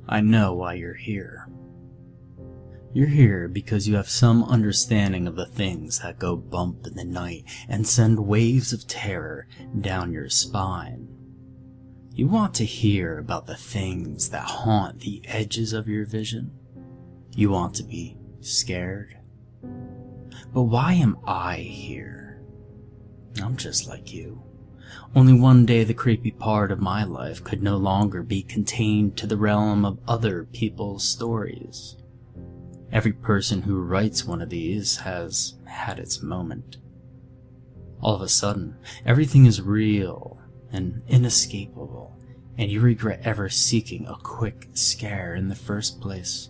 I know why you're here. You're here because you have some understanding of the things that go bump in the night and send waves of terror down your spine. You want to hear about the things that haunt the edges of your vision. You want to be scared. But why am I here? I'm just like you. Only one day the creepy part of my life could no longer be contained to the realm of other people's stories. Every person who writes one of these has had its moment. All of a sudden, everything is real and inescapable, and you regret ever seeking a quick scare in the first place.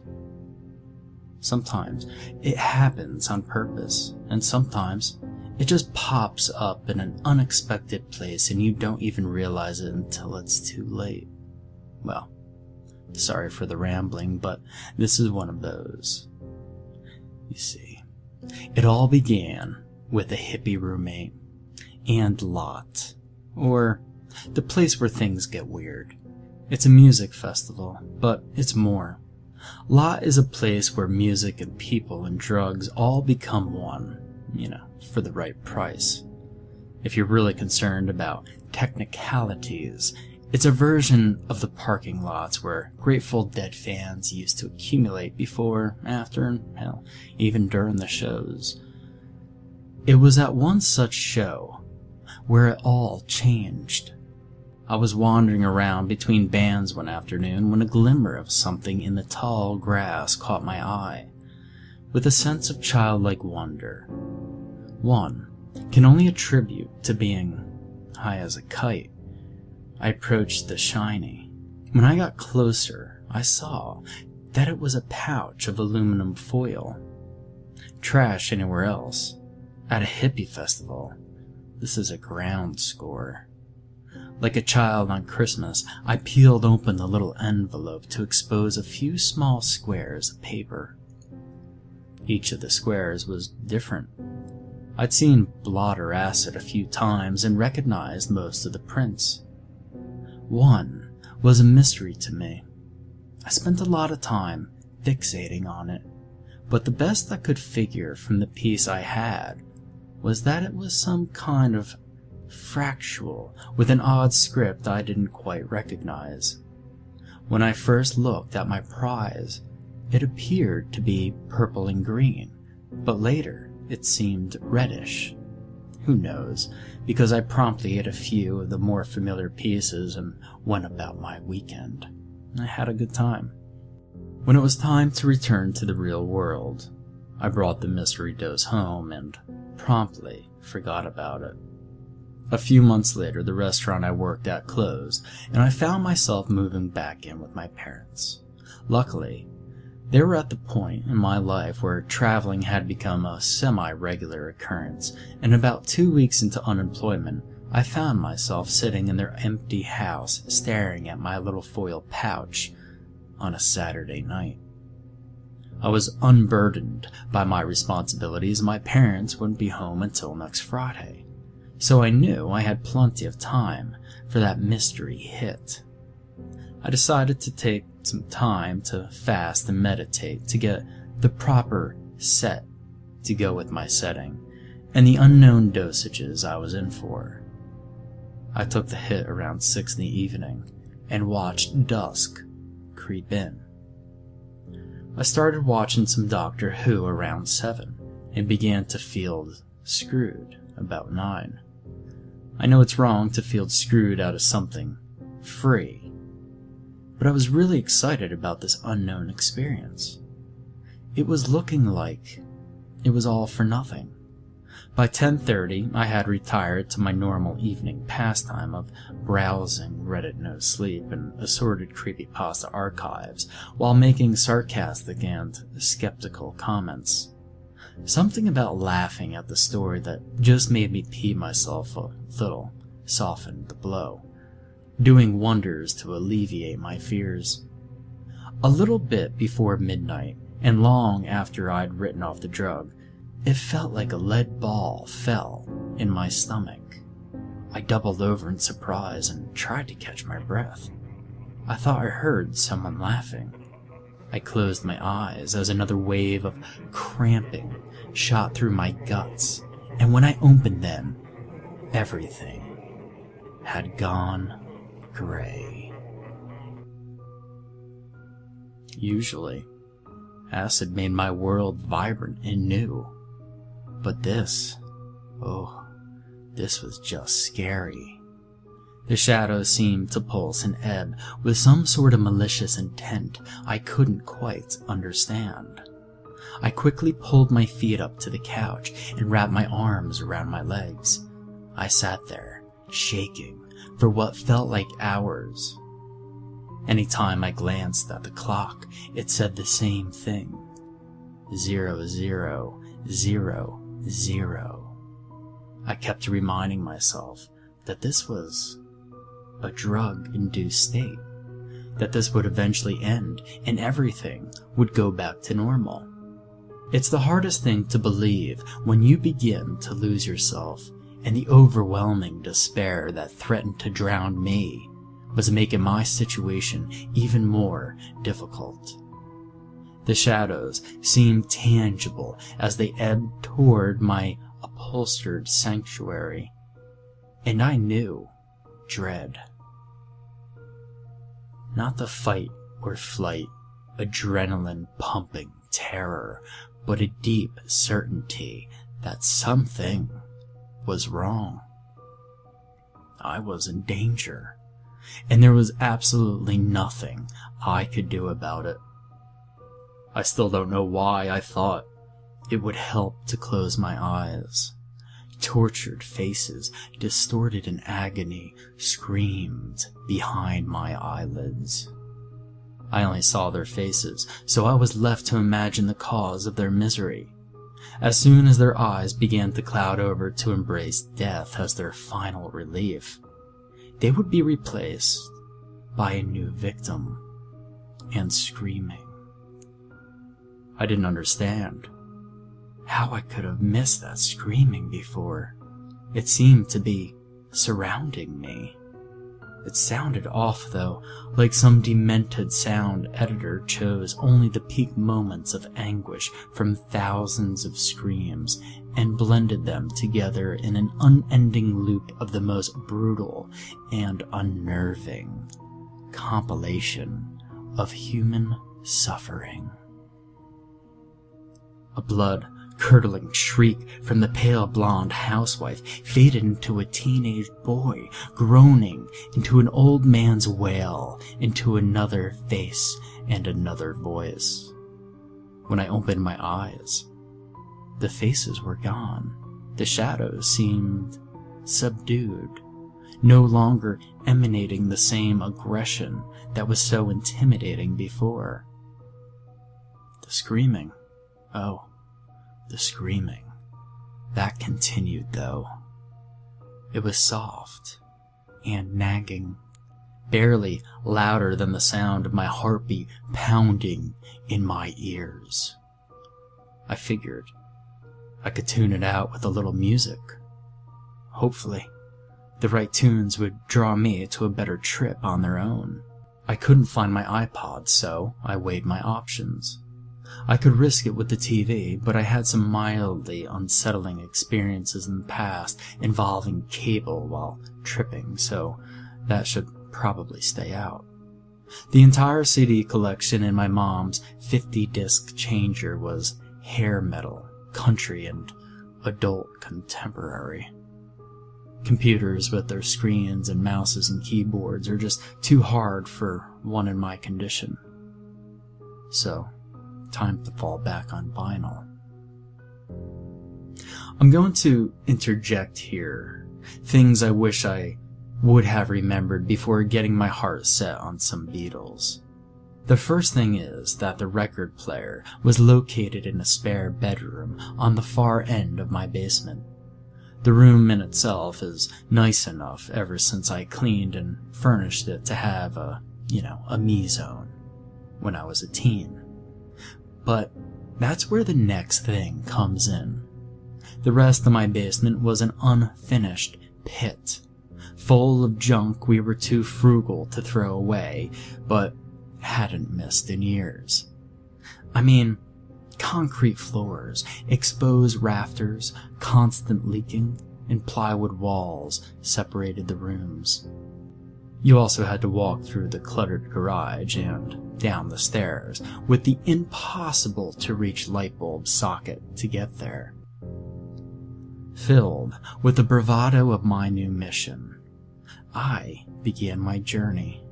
Sometimes it happens on purpose, and sometimes it just pops up in an unexpected place and you don't even realize it until it's too late. Well, sorry for the rambling, but this is one of those. You see, it all began with a hippie roommate and Lot, or the place where things get weird. It's a music festival, but it's more. Lot is a place where music and people and drugs all become one, for the right price. If you're really concerned about technicalities, it's a version of the parking lots where Grateful Dead fans used to accumulate before, after, and hell, even during the shows. It was at one such show where it all changed. I was wandering around between bands one afternoon when a glimmer of something in the tall grass caught my eye. With a sense of childlike wonder, one can only attribute to being high as a kite, I approached the shiny. When I got closer, I saw that it was a pouch of aluminum foil. Trash anywhere else. At a hippie festival, this is a ground score. Like a child on Christmas, I peeled open the little envelope to expose a few small squares of paper. Each of the squares was different. I'd seen blotter acid a few times and recognized most of the prints. One was a mystery to me. I spent a lot of time fixating on it, but the best I could figure from the piece I had was that it was some kind of fractal with an odd script I didn't quite recognize. When I first looked at my prize, it appeared to be purple and green, but later it seemed reddish. Who knows, because I promptly ate a few of the more familiar pieces and went about my weekend. I had a good time. When it was time to return to the real world, I brought the mystery dose home and promptly forgot about it. A few months later, the restaurant I worked at closed, and I found myself moving back in with my parents. Luckily, they were at the point in my life where traveling had become a semi-regular occurrence, and about 2 weeks into unemployment, I found myself sitting in their empty house staring at my little foil pouch on a Saturday night. I was unburdened by my responsibilities. My parents wouldn't be home until next Friday, so I knew I had plenty of time for that mystery hit. I decided to take some time to fast and meditate to get the proper set to go with my setting and the unknown dosages I was in for. I took the hit around 6 in the evening and watched dusk creep in. I started watching some Doctor Who around 7 and began to feel screwed about 9. I know it's wrong to feel screwed out of something free, but I was really excited about this unknown experience. It was looking like it was all for nothing. By 10:30, I had retired to my normal evening pastime of browsing Reddit nosleep and assorted Creepypasta archives while making sarcastic and skeptical comments. Something about laughing at the story that just made me pee myself a little softened the blow, doing wonders to alleviate my fears. A little bit before midnight, and long after I'd written off the drug, it felt like a lead ball fell in my stomach. I doubled over in surprise and tried to catch my breath. I thought I heard someone laughing. I closed my eyes as another wave of cramping shot through my guts, and when I opened them, everything had gone gray. Usually, acid made my world vibrant and new, but this was just scary. The shadows seemed to pulse and ebb with some sort of malicious intent I couldn't quite understand. I quickly pulled my feet up to the couch and wrapped my arms around my legs. I sat there, shaking, for what felt like hours. Anytime I glanced at the clock, it said the same thing. 0000. I kept reminding myself that this was a drug-induced state, that this would eventually end and everything would go back to normal. It's the hardest thing to believe when you begin to lose yourself, and the overwhelming despair that threatened to drown me was making my situation even more difficult. The shadows seemed tangible as they ebbed toward my upholstered sanctuary, and I knew dread. Not the fight or flight, adrenaline pumping terror, but a deep certainty that something was wrong. I was in danger, and there was absolutely nothing I could do about it. I still don't know why I thought it would help to close my eyes. Tortured faces, distorted in agony, screamed behind my eyelids. I only saw their faces, so I was left to imagine the cause of their misery. As soon as their eyes began to cloud over to embrace death as their final relief, they would be replaced by a new victim, and screaming. I didn't understand how I could have missed that screaming before. It seemed to be surrounding me. It sounded off, though, like some demented sound editor chose only the peak moments of anguish from thousands of screams and blended them together in an unending loop of the most brutal and unnerving compilation of human suffering. A blood-curdling shriek from the pale blonde housewife faded into a teenage boy groaning, into an old man's wail, into another face and another voice. When I opened my eyes, the faces were gone. The shadows seemed subdued, no longer emanating the same aggression that was so intimidating before. The screaming. Oh, the screaming. That continued, though. It was soft and nagging, barely louder than the sound of my heartbeat pounding in my ears. I figured I could tune it out with a little music. Hopefully, the right tunes would draw me to a better trip on their own. I couldn't find my iPod, so I weighed my options. I could risk it with the TV, but I had some mildly unsettling experiences in the past involving cable while tripping, so that should probably stay out. The entire CD collection in my mom's 50-disc changer was hair metal, country, and adult contemporary. Computers with their screens and mouses and keyboards are just too hard for one in my condition. So, time to fall back on vinyl. I'm going to interject here things I wish I would have remembered before getting my heart set on some Beatles. The first thing is that the record player was located in a spare bedroom on the far end of my basement. The room in itself is nice enough ever since I cleaned and furnished it to have a me zone when I was a teen. But that's where the next thing comes in. The rest of my basement was an unfinished pit full of junk we were too frugal to throw away, but hadn't missed in years. I mean, concrete floors, exposed rafters, constant leaking, and plywood walls separated the rooms. You also had to walk through the cluttered garage and down the stairs, with the impossible-to-reach light bulb socket to get there. Filled with the bravado of my new mission, I began my journey.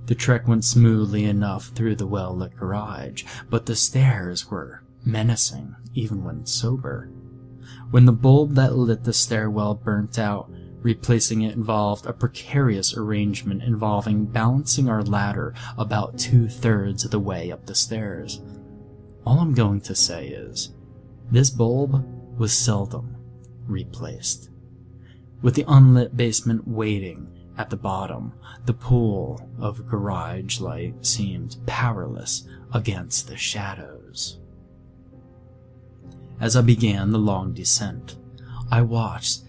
The trek went smoothly enough through the well-lit garage, but the stairs were menacing even when sober. When the bulb that lit the stairwell burnt out, replacing it involved a precarious arrangement involving balancing our ladder about 2/3 of the way up the stairs. All I'm going to say is, this bulb was seldom replaced. With the unlit basement waiting at the bottom, the pool of garage light seemed powerless against the shadows. As I began the long descent, I watched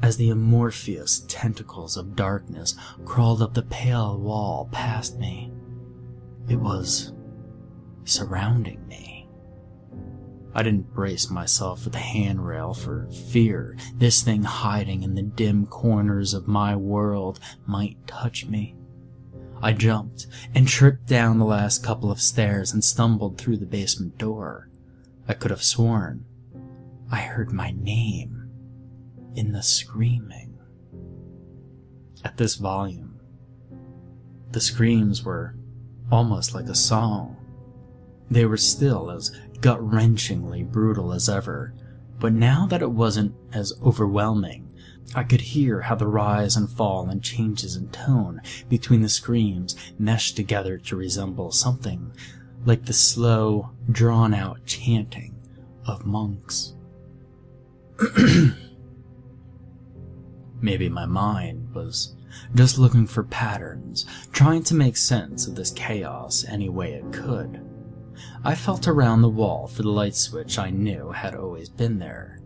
as the amorphous tentacles of darkness crawled up the pale wall past me. It was surrounding me. I didn't brace myself with the handrail for fear this thing hiding in the dim corners of my world might touch me. I jumped and tripped down the last couple of stairs and stumbled through the basement door. I could have sworn I heard my name in the screaming. At this volume, the screams were almost like a song. They were still as gut-wrenchingly brutal as ever, but now that it wasn't as overwhelming, I could hear how the rise and fall and changes in tone between the screams meshed together to resemble something like the slow, drawn-out chanting of monks. Maybe my mind was just looking for patterns, trying to make sense of this chaos any way it could. I felt around the wall for the light switch I knew had always been there.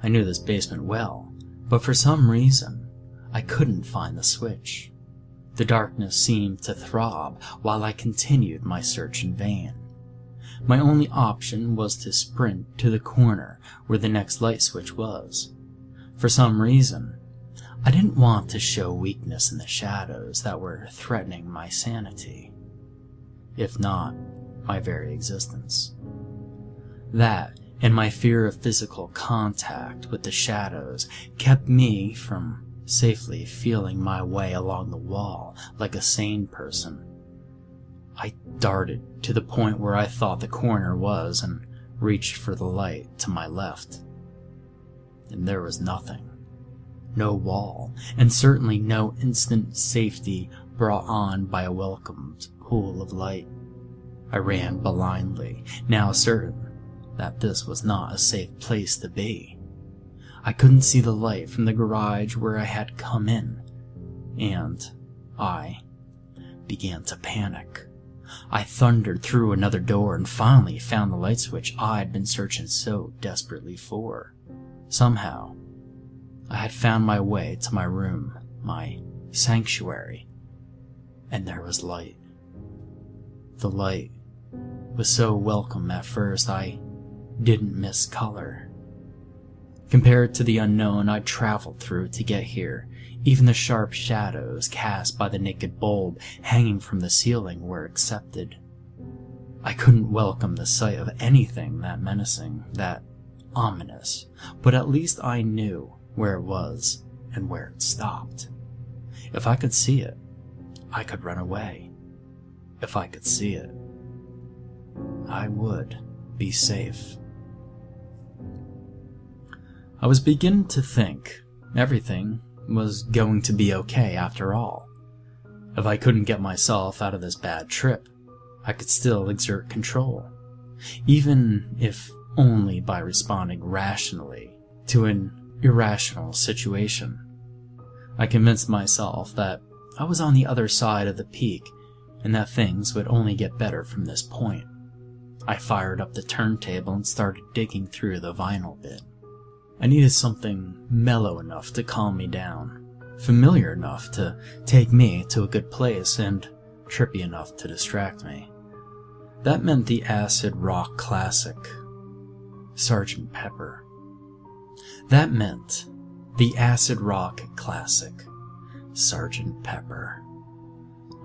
I knew this basement well, but for some reason, I couldn't find the switch. The darkness seemed to throb while I continued my search in vain. My only option was to sprint to the corner where the next light switch was. For some reason, I didn't want to show weakness in the shadows that were threatening my sanity, if not my very existence. That and my fear of physical contact with the shadows kept me from safely feeling my way along the wall like a sane person. I darted to the point where I thought the corner was and reached for the light to my left. And there was nothing. No wall, and certainly no instant safety brought on by a welcomed pool of light. I ran blindly, now certain that this was not a safe place to be. I couldn't see the light from the garage where I had come in, and I began to panic. I thundered through another door and finally found the light switch I'd been searching so desperately for. Somehow, I had found my way to my room, my sanctuary, and there was light. The light was so welcome at first I didn't miss color. Compared to the unknown I'd traveled through to get here, even the sharp shadows cast by the naked bulb hanging from the ceiling were accepted. I couldn't welcome the sight of anything that menacing, that ominous, but at least I knew where it was and where it stopped. If I could see it, I could run away. If I could see it, I would be safe. I was beginning to think everything was going to be okay after all. If I couldn't get myself out of this bad trip, I could still exert control, even if only by responding rationally to an irrational situation. I convinced myself that I was on the other side of the peak and that things would only get better from this point. I fired up the turntable and started digging through the vinyl bin. I needed something mellow enough to calm me down, familiar enough to take me to a good place and trippy enough to distract me. That meant the acid rock classic, Sgt. Pepper. That meant the acid rock classic, Sgt. Pepper.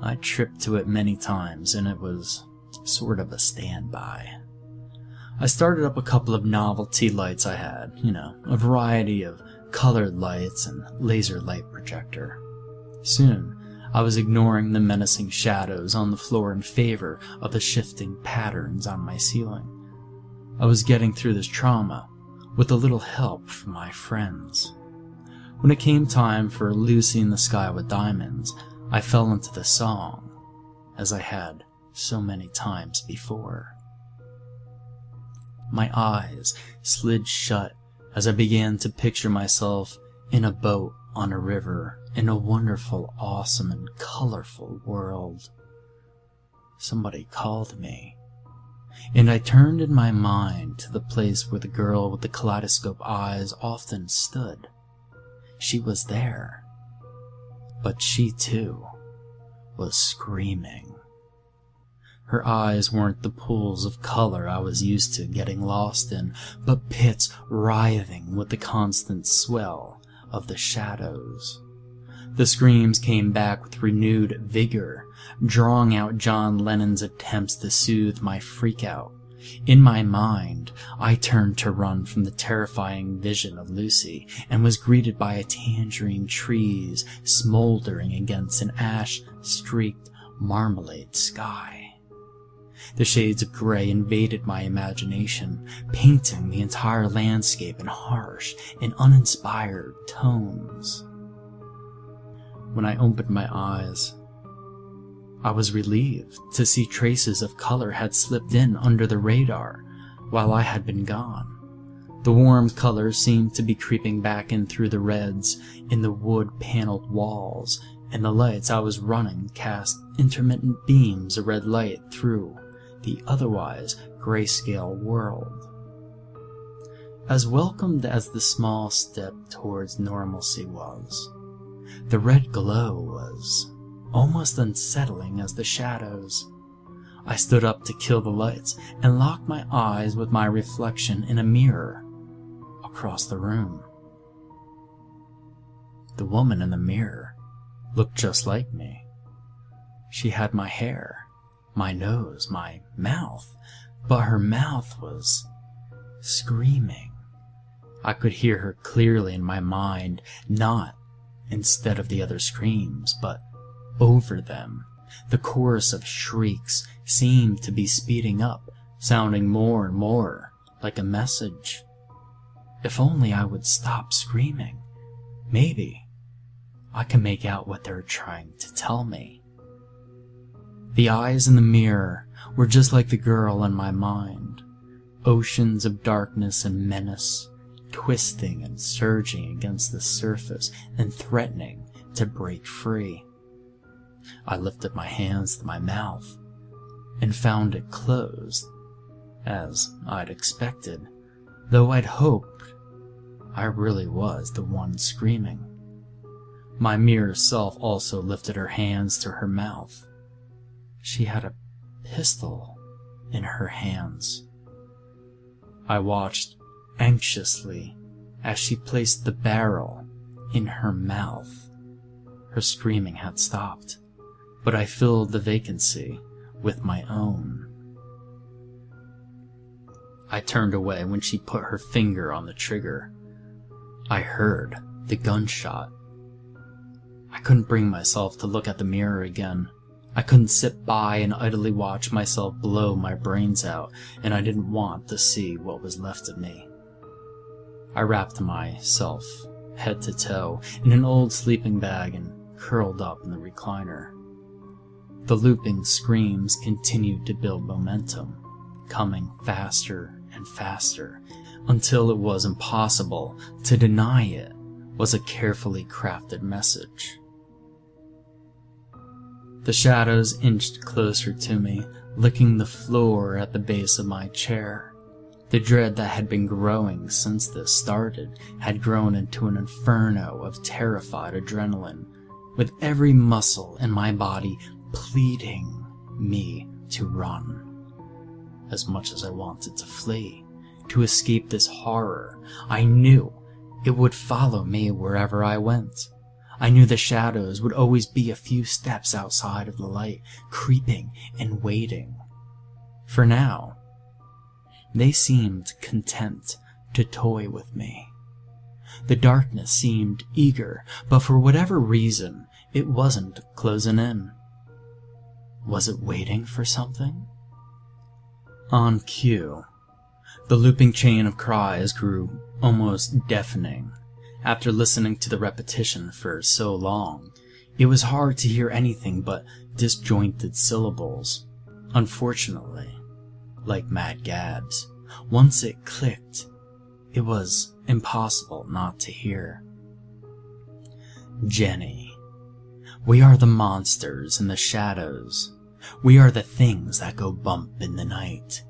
I tripped to it many times, and it was sort of a standby. I started up a couple of novelty lights I had, a variety of colored lights and laser light projector. Soon, I was ignoring the menacing shadows on the floor in favor of the shifting patterns on my ceiling. I was getting through this trauma with a little help from my friends. When it came time for Lucy in the Sky with Diamonds, I fell into the song, as I had so many times before. My eyes slid shut as I began to picture myself in a boat on a river in a wonderful, awesome, and colorful world. Somebody called me, and I turned in my mind to the place where the girl with the kaleidoscope eyes often stood. She was there, but she too was screaming. Her eyes weren't the pools of color I was used to getting lost in, but pits writhing with the constant swell of the shadows. The screams came back with renewed vigor, drawing out John Lennon's attempts to soothe my freakout. In my mind, I turned to run from the terrifying vision of Lucy and was greeted by a tangerine trees smoldering against an ash-streaked marmalade sky. The shades of gray invaded my imagination, painting the entire landscape in harsh and uninspired tones. When I opened my eyes, I was relieved to see traces of color had slipped in under the radar while I had been gone. The warm colors seemed to be creeping back in through the reds in the wood-paneled walls, and the lights I was running cast intermittent beams of red light through the otherwise grayscale world. As welcomed as the small step towards normalcy was, the red glow was almost unsettling as the shadows. I stood up to kill the lights and locked my eyes with my reflection in a mirror across the room. The woman in the mirror looked just like me. She had my hair, my nose, my mouth, but her mouth was screaming. I could hear her clearly in my mind, not instead of the other screams, but over them. The chorus of shrieks seemed to be speeding up, sounding more and more like a message. If only I would stop screaming, maybe I can make out what they're trying to tell me. The eyes in the mirror were just like the girl in my mind, oceans of darkness and menace, twisting and surging against the surface and threatening to break free. I lifted my hands to my mouth and found it closed, as I'd expected, though I'd hoped I really was the one screaming. My mirror self also lifted her hands to her mouth. She had a pistol in her hands. I watched anxiously as she placed the barrel in her mouth. Her screaming had stopped, but I filled the vacancy with my own. I turned away when she put her finger on the trigger. I heard the gunshot. I couldn't bring myself to look at the mirror again. I couldn't sit by and idly watch myself blow my brains out, and I didn't want to see what was left of me. I wrapped myself, head to toe, in an old sleeping bag and curled up in the recliner. The looping screams continued to build momentum, coming faster and faster, until it was impossible to deny it was a carefully crafted message. The shadows inched closer to me, licking the floor at the base of my chair. The dread that had been growing since this started had grown into an inferno of terrified adrenaline, with every muscle in my body pleading me to run. As much as I wanted to flee, to escape this horror, I knew it would follow me wherever I went. I knew the shadows would always be a few steps outside of the light, creeping and waiting. For now, they seemed content to toy with me. The darkness seemed eager, but for whatever reason, it wasn't closing in. Was it waiting for something? On cue, the looping chain of cries grew almost deafening. After listening to the repetition for so long, it was hard to hear anything but disjointed syllables. Unfortunately, like mad gabs, once it clicked, it was impossible not to hear. Jenny, we are the monsters in the shadows. We are the things that go bump in the night.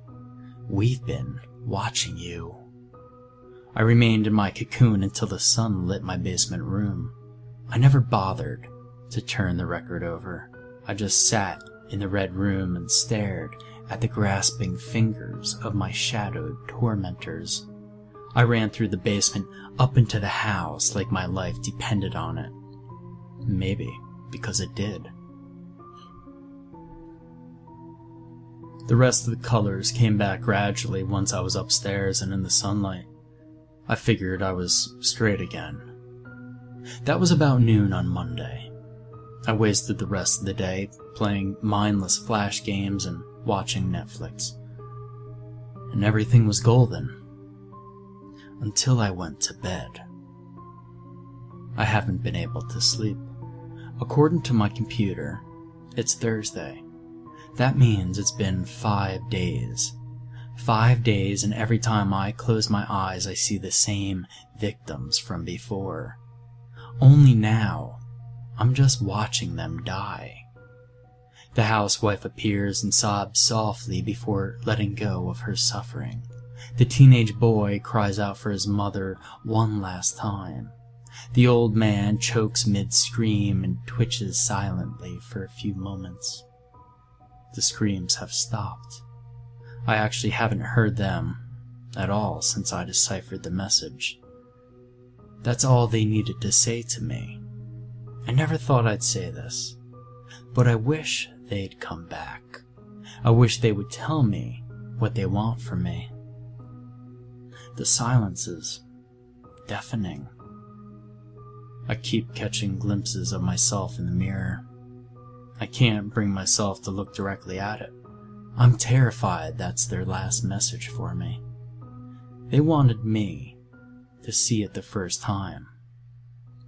We've been watching you. I remained in my cocoon until the sun lit my basement room. I never bothered to turn the record over. I just sat in the red room and stared at the grasping fingers of my shadowed tormentors. I ran through the basement up into the house like my life depended on it. Maybe because it did. The rest of the colors came back gradually once I was upstairs and in the sunlight. I figured I was straight again. That was about noon on Monday. I wasted the rest of the day playing mindless flash games and watching Netflix. And everything was golden. Until I went to bed. I haven't been able to sleep. According to my computer, it's Thursday. That means it's been 5 days. 5 days, and every time I close my eyes I see the same victims from before. Only now, I'm just watching them die. The housewife appears and sobs softly before letting go of her suffering. The teenage boy cries out for his mother one last time. The old man chokes mid-scream and twitches silently for a few moments. The screams have stopped. I actually haven't heard them at all since I deciphered the message. That's all they needed to say to me. I never thought I'd say this, but I wish they'd come back. I wish they would tell me what they want from me. The silence is deafening. I keep catching glimpses of myself in the mirror. I can't bring myself to look directly at it. I'm terrified that's their last message for me. They wanted me to see it the first time,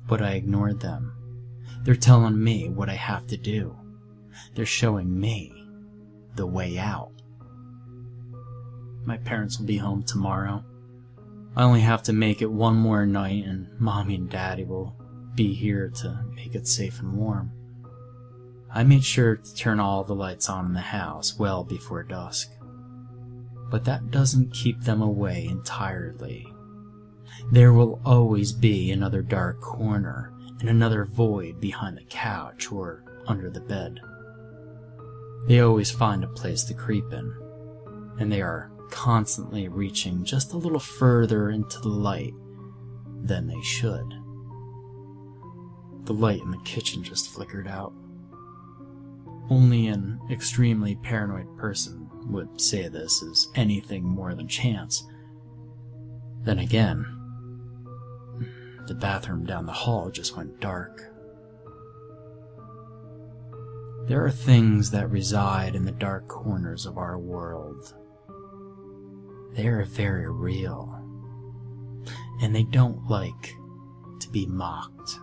but I ignored them. They're telling me what I have to do. They're showing me the way out. My parents will be home tomorrow. I only have to make it one more night and Mommy and Daddy will be here to make it safe and warm. I made sure to turn all the lights on in the house well before dusk. But that doesn't keep them away entirely. There will always be another dark corner and another void behind the couch or under the bed. They always find a place to creep in, and they are constantly reaching just a little further into the light than they should. The light in the kitchen just flickered out. Only an extremely paranoid person would say this is anything more than chance. Then again, the bathroom down the hall just went dark. There are things that reside in the dark corners of our world. They are very real, and they don't like to be mocked.